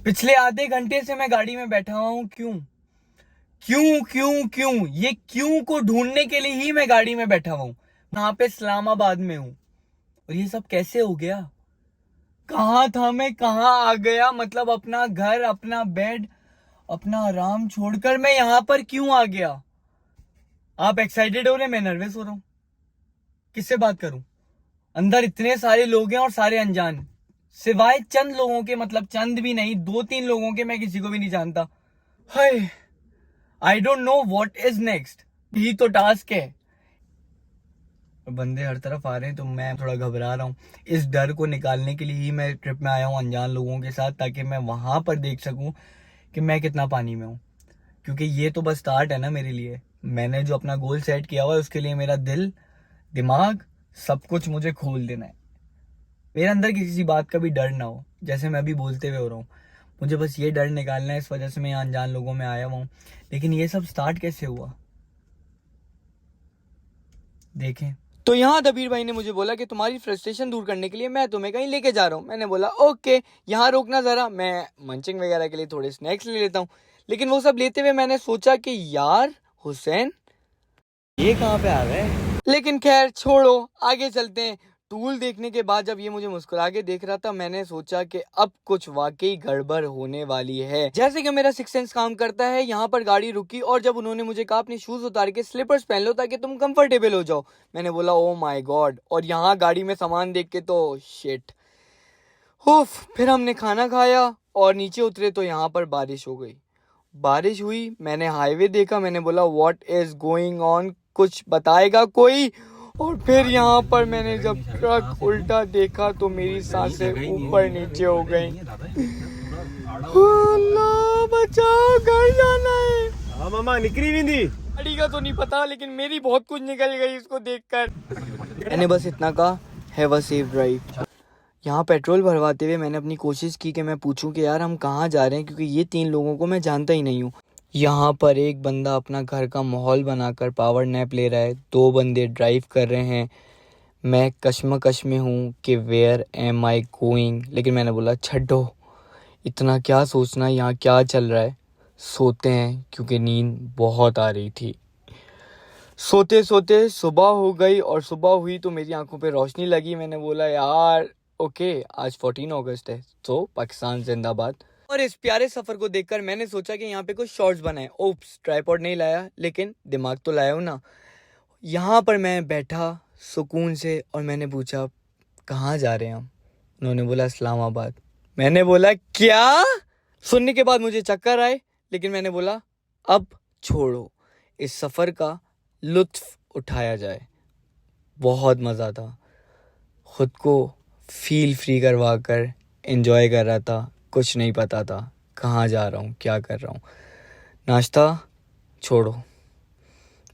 पिछले आधे घंटे से मैं गाड़ी में बैठा हुआ हूं। क्यों क्यों क्यों क्यों ये क्यों को ढूंढने के लिए ही मैं गाड़ी में बैठा हुआ हूं। यहाँ पे इस्लामाबाद में हूं और ये सब कैसे हो गया? कहाँ था मैं, कहाँ आ गया? मतलब अपना घर, अपना बेड, अपना आराम छोड़कर मैं यहाँ पर क्यों आ गया? आप एक्साइटेड हो रहे, मैं नर्वस हो रहा हूं। किससे बात करूं? अंदर इतने सारे लोग हैं और सारे अनजान, सिवाय चंद लोगों के, मतलब चंद भी नहीं, 2-3 लोगों के, मैं किसी को भी नहीं जानता। Hi, I don't know what is next. यही तो टास्क है। बंदे हर तरफ आ रहे हैं तो मैं थोड़ा घबरा रहा हूँ। इस डर को निकालने के लिए ही मैं ट्रिप में आया हूँ अनजान लोगों के साथ, ताकि मैं वहां पर देख सकूं कि मैं कितना पानी में हूँ। क्योंकि ये तो बस स्टार्ट है ना मेरे लिए। मैंने जो अपना गोल सेट किया हुआ है उसके लिए मेरा दिल, दिमाग, सब कुछ मुझे खोल देना है। मेरे अंदर किसी बात का भी डर ना हो, जैसे मैं अभी बोलते हुए हो रहा हूँ। मुझे बस ये डर निकालना है, इस वजह से मैं यहाँ अनजान लोगों में आया हुआ हूँ। लेकिन ये सब स्टार्ट कैसे हुआ, देखें। तो यहाँ दबीर भाई ने मुझे बोला कि तुम्हारी फ्रस्ट्रेशन दूर करने के लिए मैं तुम्हें कहीं लेके जा रहा हूँ। मैंने बोला ओके, यहाँ रोकना जरा, मैं मंचिंग वगैरह के लिए थोड़े स्नैक्स ले लेता हूँ। लेकिन वो सब लेते हुए मैंने सोचा कि यार हुसैन ये कहाँ पे आ रहा है। लेकिन खैर छोड़ो, आगे चलते हैं। टूल देखने के बाद जब ये मुझे मुस्कुरा के देख रहा था, मैंने सोचा कि अब कुछ वाकई गड़बड़ होने वाली है। जैसे कि मेरा सिक्स सेंस काम करता है, यहाँ पर गाड़ी रुकी और जब उन्होंने मुझे कहा अपने शूज उतार के स्लीपर्स पहन लो ताकि तुम कंफर्टेबल हो जाओ, मैंने बोला ओ माय गॉड। और यहाँ गाड़ी में सामान देख के तो शिट। फिर हमने खाना खाया और नीचे उतरे तो यहाँ पर बारिश हो गई। बारिश हुई, मैंने हाईवे देखा, मैंने बोला व्हाट इज गोइंग ऑन, कुछ बताएगा कोई। और फिर यहाँ पर मैंने जब ट्रक उल्टा देखा तो मेरी सांसें ऊपर नीचे हो गई। अल्लाह बचाओ, घर जाना है। हाँ मामा निकली नहीं थी गाड़ी का तो नहीं पता, लेकिन मेरी बहुत कुछ निकल गई इसको देखकर। मैंने बस इतना कहा, हैव अ सेफ ड्राइव। यहाँ पेट्रोल भरवाते हुए मैंने अपनी कोशिश की कि मैं पूछूं कि यार हम कहाँ जा रहे हैं, क्योंकि ये 3 लोगों को मैं जानता ही नहीं हूँ। यहाँ पर एक बंदा अपना घर का माहौल बनाकर पावर नैप ले रहा है, 2 बंदे ड्राइव कर रहे हैं। मैं कश्मकश में हूँ कि वेयर एम आई गोइंग। लेकिन मैंने बोला छड्डो, इतना क्या सोचना, यहाँ क्या चल रहा है, सोते हैं, क्योंकि नींद बहुत आ रही थी। सोते सोते सुबह हो गई और सुबह हुई तो मेरी आंखों पे रोशनी लगी। मैंने बोला यार ओके, आज 14 अगस्त है, तो पाकिस्तान जिंदाबाद। और इस प्यारे सफर को देखकर मैंने सोचा कि यहाँ पे कुछ शॉर्ट्स बनाए। ओप्स, ट्राइपॉड नहीं लाया, लेकिन दिमाग तो लाया हूँ ना। यहाँ पर मैं बैठा सुकून से और मैंने पूछा कहाँ जा रहे हैं हम। उन्होंने बोला इस्लामाबाद। मैंने बोला क्या? सुनने के बाद मुझे चक्कर आए, लेकिन मैंने बोला अब छोड़ो, इस सफ़र का लुत्फ उठाया जाए। बहुत मज़ा था, खुद को फील फ्री करवा कर एंजॉय कर रहा था। कुछ नहीं पता था कहाँ जा रहा हूँ, क्या कर रहा हूँ। नाश्ता छोड़ो,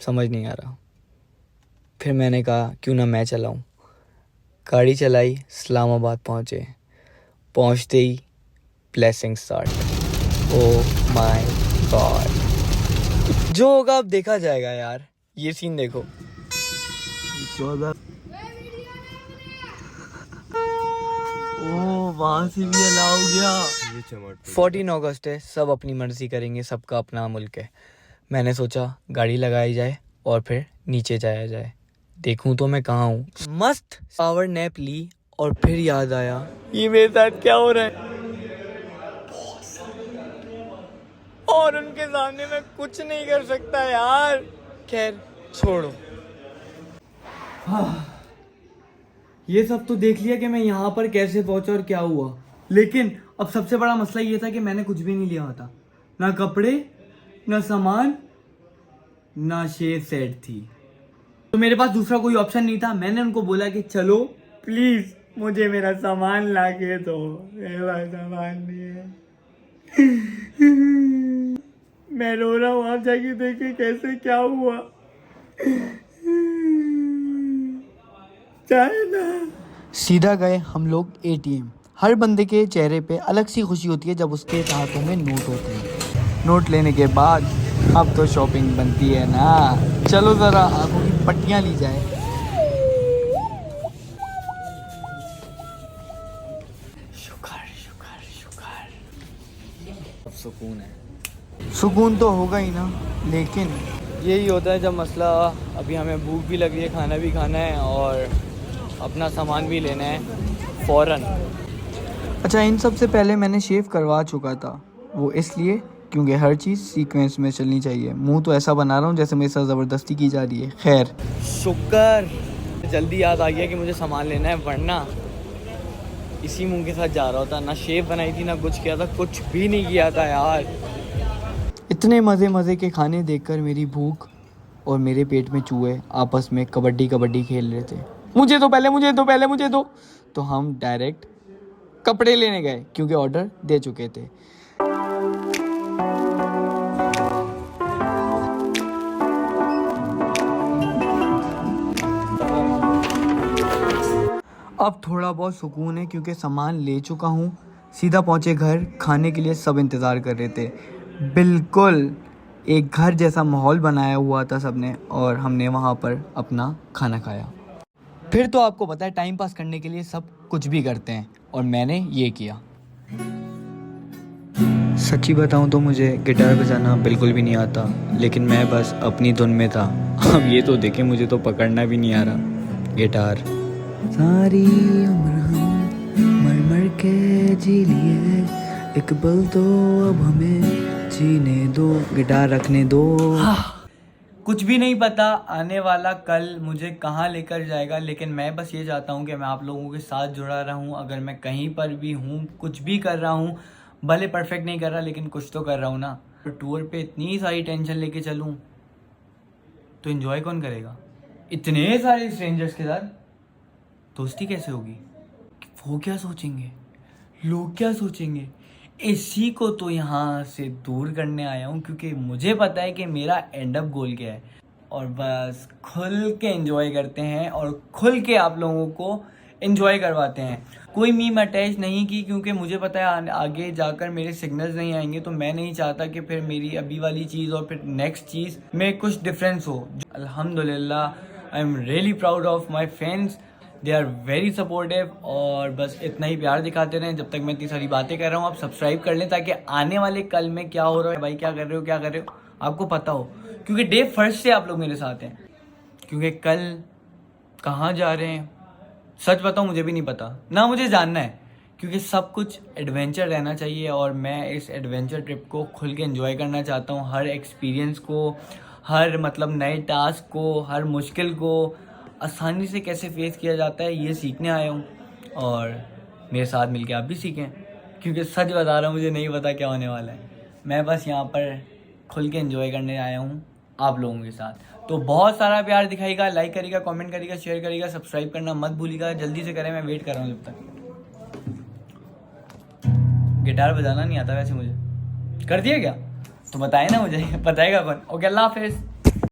समझ नहीं आ रहा। फिर मैंने कहा क्यों ना मैं चलाऊँ। गाड़ी चलाई, इस्लामाबाद पहुँचे। पहुँचते ही blessing start. Oh my God, जो होगा अब देखा जाएगा यार। ये सीन देखो। 14 वहां से भी अलाउ गया। 14 अगस्त है, सब अपनी मर्जी करेंगे, सबका अपना मुल्क है। मैंने सोचा गाड़ी लगाई जाए और फिर नीचे जाया जाए, देखूं तो मैं कहाँ हूँ। मस्त पावर नैप ली और फिर याद आया ये मेरे साथ क्या हो रहा है। और उनके सामने मैं कुछ नहीं कर सकता यार। खैर छोड़ो। ये सब तो देख लिया कि मैं यहाँ पर कैसे पहुंचा और क्या हुआ, लेकिन अब सबसे बड़ा मसला ये था कि मैंने कुछ भी नहीं लिया था। ना कपड़े, ना सामान, ना शेव सेट थी। तो मेरे पास दूसरा कोई ऑप्शन नहीं था। मैंने उनको बोला कि चलो प्लीज मुझे मेरा सामान ला के दो, मेरे पास सामान नहीं है। मैं रो रहा हूँ, आप जाके देखे कैसे क्या हुआ। सीधा गए हम लोग एटीएम। हर बंदे के चेहरे पे अलग सी खुशी होती है जब उसके हाथों में नोट होते हैं। नोट लेने के बाद अब तो शॉपिंग बनती है ना। चलो जरा आंखों की पट्टियां ली जाए। शुक्र शुक्र शुक्र। अब सुकून है। सुकून तो होगा ही ना, लेकिन यही होता है जब मसला, अभी हमें भूख भी लग रही है, खाना भी खाना है और अपना सामान भी लेना है फ़ौरन। अच्छा, इन सब से पहले मैंने शेव करवा चुका था, वो इसलिए क्योंकि हर चीज़ सीक्वेंस में चलनी चाहिए। मुंह तो ऐसा बना रहा हूँ जैसे मेरे साथ ज़बरदस्ती की जा रही है। खैर, शुक्र जल्दी याद आ गया कि मुझे सामान लेना है, वरना इसी मुंह के साथ जा रहा होता। ना शेव बनाई थी, ना कुछ किया था, कुछ भी नहीं किया था यार। इतने मज़े के खाने देखकर मेरी भूख और मेरे पेट में चूहे आपस में कबड्डी खेल रहे थे। मुझे दो पहले, मुझे दो पहले, मुझे दो। तो हम डायरेक्ट कपड़े लेने गए क्योंकि ऑर्डर दे चुके थे। अब थोड़ा बहुत सुकून है क्योंकि सामान ले चुका हूँ। सीधा पहुँचे घर, खाने के लिए सब इंतज़ार कर रहे थे। बिल्कुल एक घर जैसा माहौल बनाया हुआ था सबने, और हमने वहाँ पर अपना खाना खाया। फिर तो आपको पता है टाइम पास करने के लिए सब कुछ भी करते हैं, और मैंने ये किया। सच्ची बताऊँ तो मुझे गिटार बजाना बिल्कुल भी नहीं आता, लेकिन मैं बस अपनी धुन में था। अब ये तो देखें, मुझे तो पकड़ना भी नहीं आ रहा गिटार। सारी उम्र हम मर मर के जी लिए, एक पल तो अब हमें जीने दो, गिटार रखने दो। कुछ भी नहीं पता आने वाला कल मुझे कहाँ लेकर जाएगा, लेकिन मैं बस ये चाहता हूँ कि मैं आप लोगों के साथ जुड़ा रहूँ। अगर मैं कहीं पर भी हूँ, कुछ भी कर रहा हूँ, भले परफेक्ट नहीं कर रहा, लेकिन कुछ तो कर रहा हूँ ना। तो टूर पे इतनी सारी टेंशन लेके चलूँ तो एंजॉय कौन करेगा? इतने सारे स्ट्रेंजर्स के साथ दोस्ती कैसे होगी? वो क्या सोचेंगे, लोग क्या सोचेंगे? इसी को तो यहाँ से दूर करने आया हूँ, क्योंकि मुझे पता है कि मेरा एंड अप गोल क्या है। और बस खुल के एंजॉय करते हैं और खुल के आप लोगों को एंजॉय करवाते हैं। कोई मीम अटैच नहीं की, क्योंकि मुझे पता है आगे जाकर मेरे सिग्नल्स नहीं आएंगे, तो मैं नहीं चाहता कि फिर मेरी अभी वाली चीज़ और फिर नेक्स्ट चीज़ में कुछ डिफरेंस हो। अल्हम्दुलिल्लाह, I am really proud of my fans, they are very supportive. और बस इतना ही प्यार दिखाते रहें। जब तक मैं इतनी सारी बातें कर रहा हूँ, आप सब्सक्राइब कर लें ताकि आने वाले कल में क्या हो रहा है, भाई क्या कर रहे हो, क्या कर रहे हो, आपको पता हो। क्योंकि डे फर्स्ट से आप लोग मेरे साथ हैं। क्योंकि कल कहाँ जा रहे हैं, सच बताऊँ मुझे भी नहीं पता, ना मुझे जानना है। क्योंकि सब कुछ एडवेंचर रहना चाहिए, और मैं इस एडवेंचर ट्रिप को खुल के एंजॉय करना चाहता हूँ। हर एक्सपीरियंस को, हर मतलब नए टास्क को, हर मुश्किल को आसानी से कैसे फेस किया जाता है, ये सीखने आया हूँ। और मेरे साथ मिलके आप भी सीखें, क्योंकि सच बता रहा हूँ, मुझे नहीं पता क्या होने वाला है। मैं बस यहाँ पर खुल के एंजॉय करने आया हूँ आप लोगों के साथ। तो बहुत सारा प्यार दिखाएगा, लाइक करेगा, कमेंट करेगा, शेयर करेगा, सब्सक्राइब करना मत भूलिएगा। जल्दी से करें, मैं वेट कर रहा हूँ। जब तक गिटार बजाना नहीं आता वैसे मुझे, कर दिया क्या तो बताए ना मुझे, बताएगा कौन। ओके, अल्लाह हाफिज़।